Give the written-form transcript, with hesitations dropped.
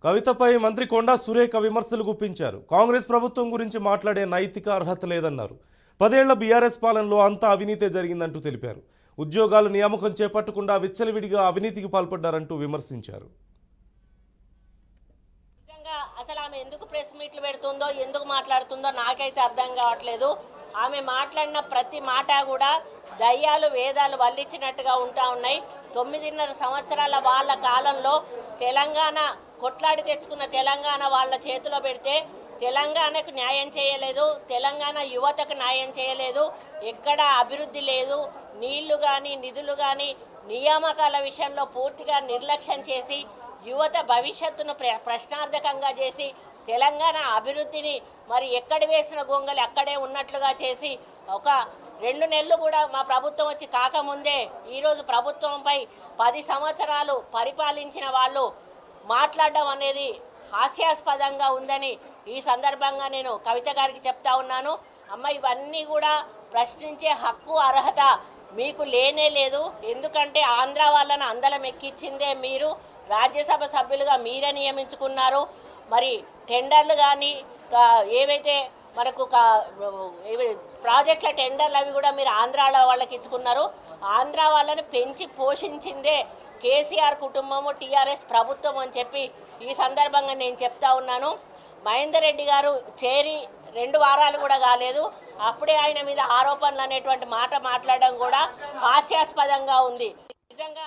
కవితపై మంత్రి కొండా సురేఖ విమర్శలు గుప్పించారు. కాంగ్రెస్ ప్రభుత్వం గురించి మాట్లాడే నైతిక అర్హత లేదన్నారు. 10 ఏళ్ల బీఆర్ఎస్ పాలనలో అంతా అవినీతే జరిగిందంటూ తెలిపారు. ఉద్యోగాలు నియామకం చేపట్టకుండా విచ్చలవిడిగా అవినీతికి పాల్పడ్డారంటూ విమర్శించారు. అసలు ఆమె ఎందుకు ప్రెస్ మీట్లు పెడుతుందో, ఎందుకు మాట్లాడుతుందో నాకైతే అర్థం కావట్లేదు. ఆమె మాట్లాడిన ప్రతి మాట కూడా దయ్యాలు వేదాలు వల్లించినట్టుగా ఉంటా ఉన్నాయి. 9.5 సంవత్సరాల వాళ్ళ కాలంలో తెలంగాణ కొట్లాడి తెచ్చుకున్న తెలంగాణ వాళ్ళ చేతిలో పెడితే తెలంగాణకు న్యాయం చేయలేదు, తెలంగాణ యువతకు న్యాయం చేయలేదు, ఎక్కడ అభివృద్ధి లేదు. నీళ్లు కానీ నిధులు కానీ నియామకాల విషయంలో పూర్తిగా నిర్లక్ష్యం చేసి యువత భవిష్యత్తును ప్రశ్నార్థకంగా చేసి తెలంగాణ అభివృద్ధిని మరి ఎక్కడ వేసిన గొంగలి అక్కడే ఉన్నట్లుగా చేసి ఒక 2 నెలలు కూడా మా ప్రభుత్వం వచ్చి కాకముందే ఈరోజు ప్రభుత్వంపై 10 సంవత్సరాలు పరిపాలించిన వాళ్ళు మాట్లాడడం అనేది హాస్యాస్పదంగా ఉందని ఈ సందర్భంగా నేను కవిత గారికి చెప్తా ఉన్నాను. అమ్మ, ఇవన్నీ కూడా ప్రశ్నించే హక్కు అర్హత మీకు లేనే లేదు. ఎందుకంటే ఆంధ్ర వాళ్ళని అందలం ఎక్కించిందే మీరు, రాజ్యసభ సభ్యులుగా మీరే నియమించుకున్నారు. మరి టెండర్లు కానీ ఏవైతే మనకు ప్రాజెక్టుల టెండర్లు అవి కూడా మీరు ఆంధ్రాలో వాళ్ళకి ఇచ్చుకున్నారు. ఆంధ్ర వాళ్ళని పెంచి పోషించిందే కేసీఆర్ కుటుంబము, టీఆర్ఎస్ ప్రభుత్వం అని చెప్పి ఈ సందర్భంగా నేను చెప్తా ఉన్నాను. మహేందర్ రెడ్డి గారు చేరి 2 వారాలు కూడా కాలేదు, అప్పుడే ఆయన మీద ఆరోపణలు అనేటువంటి మాట మాట్లాడడం కూడా హాస్యాస్పదంగా ఉంది. నిజంగా